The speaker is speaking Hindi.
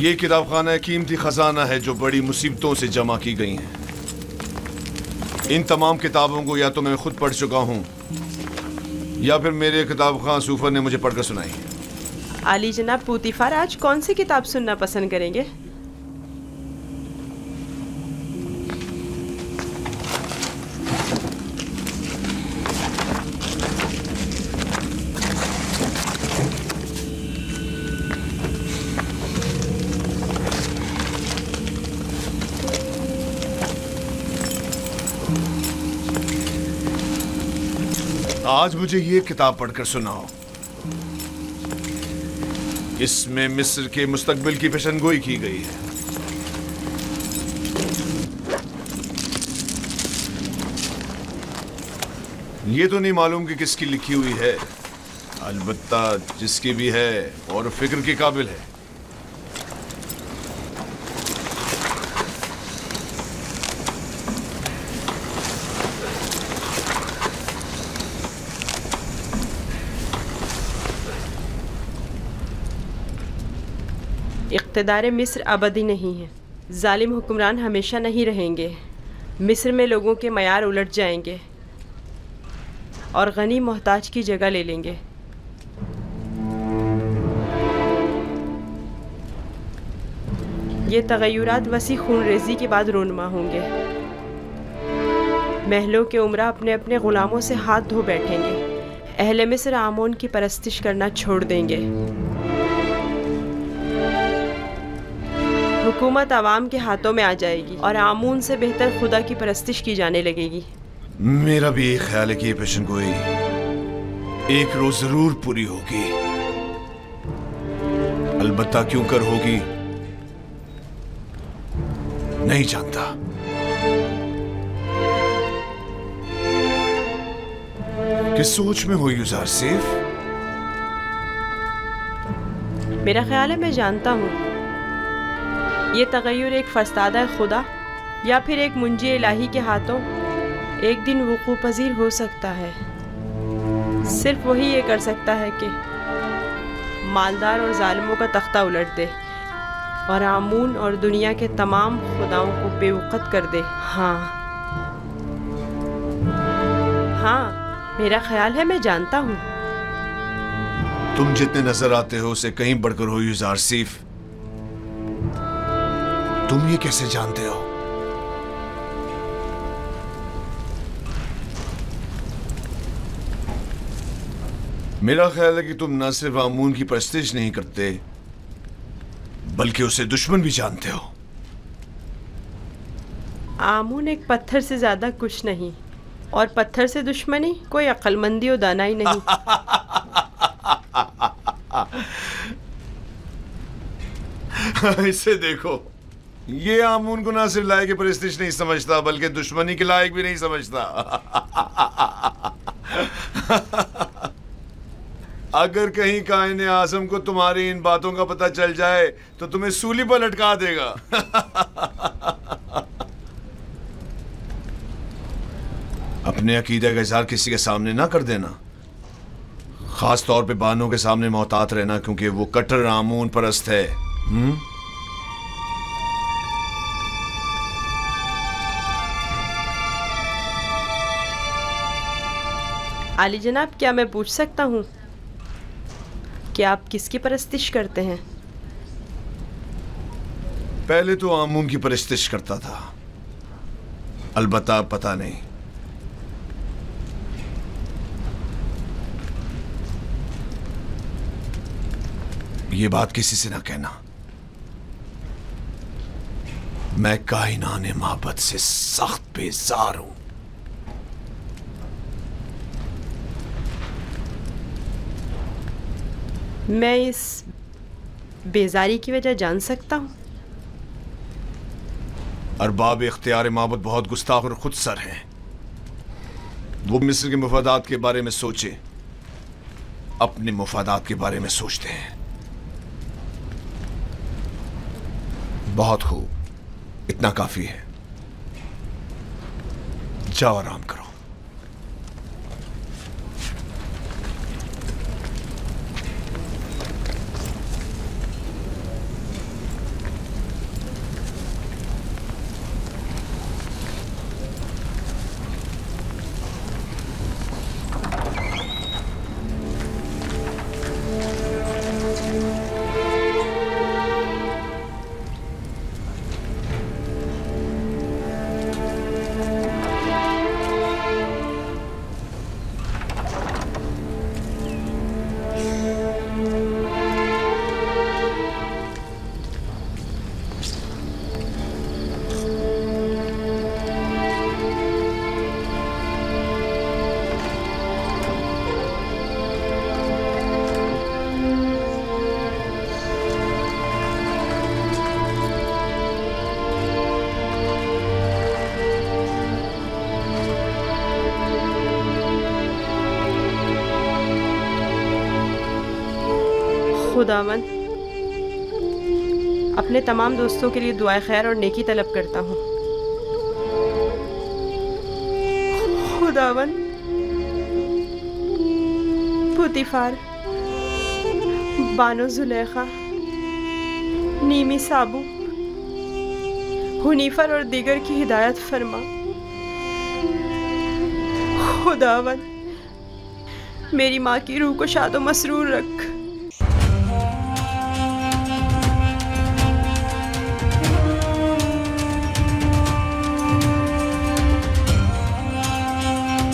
ये किताब खाना कीमती खजाना है जो बड़ी मुसीबतों से जमा की गई हैं। इन तमाम किताबों को या तो मैं खुद पढ़ चुका हूँ या फिर मेरे किताब खां सूफर ने मुझे पढ़कर सुनाई। आली जनाब पूतीफार आज कौन सी किताब सुनना पसंद करेंगे? आज मुझे ये किताब पढ़कर सुनाओ। इसमें मिस्र के मुस्तकबिल की पेशनगोई की गई है। ये तो नहीं मालूम कि किसकी लिखी हुई है, अलबत्ता जिसकी भी है और फिक्र के काबिल है। इक़्तिदार मिस्र अबदी नहीं है। जालिम हुक्मरान हमेशा नहीं रहेंगे। मिस्र में लोगों के मयार उलट जाएंगे और गनी मोहताज की जगह ले लेंगे। ये तगय्युरात वसी खूनरेज़ी के बाद रोनमा होंगे। महलों के उमरा अपने अपने ग़ुलामों से हाथ धो बैठेंगे। अहले मिस्र आमून की परस्तिश करना छोड़ देंगे। हुकूमत आवाम के हाथों में आ जाएगी और आमून से बेहतर खुदा की परस्तिश की जाने लगेगी। मेरा भी एक ख्याल है कि ये पेशनगोई एक रोज जरूर पूरी होगी। अलबत्ता क्यों कर होगी नहीं जानता। किस सोच में हो यूज़र सेफ? मेरा ख्याल है मैं जानता हूँ। ये तगय्युर एक फरस्तादा खुदा या फिर एक मुंजी इलाही के हाथों एक दिन वुकू पजीर हो सकता है। सिर्फ वही ये कर सकता है कि मालदार और जालिमों का तख्ता उलट दे और आमून और दुनिया के तमाम खुदाओं को बेवकत कर दे। हाँ, मेरा ख्याल है मैं जानता हूँ। तुम जितने नजर आते हो उसे कहीं बढ़कर हो यूज़र सीफ। तुम ये कैसे जानते हो? मेरा ख्याल है कि तुम न सिर्फ आमून की परस्तिश नहीं करते बल्कि उसे दुश्मन भी जानते हो। आमून एक पत्थर से ज्यादा कुछ नहीं और पत्थर से दुश्मनी कोई अक्लमंदी और दानाई नहीं। इसे देखो, ये आमून को ना सिर्फ लायक की परस्तिश नहीं समझता बल्कि दुश्मनी के लायक भी नहीं समझता। अगर कहीं कायने आज़म को तुम्हारी इन बातों का पता चल जाए तो तुम्हें सूली पर लटका देगा। अपने अकीदे का इज़हार किसी के सामने ना कर देना, खास तौर पे बानों के सामने मोहतात रहना, क्योंकि वो कट्टर आमून परस्त है। आली जनाब, क्या मैं पूछ सकता हूँ कि आप किसकी परस्तिश करते हैं? पहले तो आमून की परस्तिश करता था, अलबत्ता पता नहीं। ये बात किसी से ना कहना। मैं कायनाने माबद से सख्त बेजार हूं। मैं इस बेजारी की वजह जान सकता हूँ? अरबाब इख्तियार माबद बहुत गुस्ताख और खुदसर हैं। वो मिस्र के मुफादात के बारे में सोचे, अपने मुफादात के बारे में सोचते हैं। बहुत खूब, इतना काफी है। जाओ आराम करो। खुदावन अपने तमाम दोस्तों के लिए दुआए खैर और नेकी तलब करता हूँ। खुदावन पुतिफार, बानो जुलेखा, नीमी साबू, हुनीफर और दीगर की हिदायत फरमा। खुदावन मेरी माँ की रूह को शादो मसरूर रख।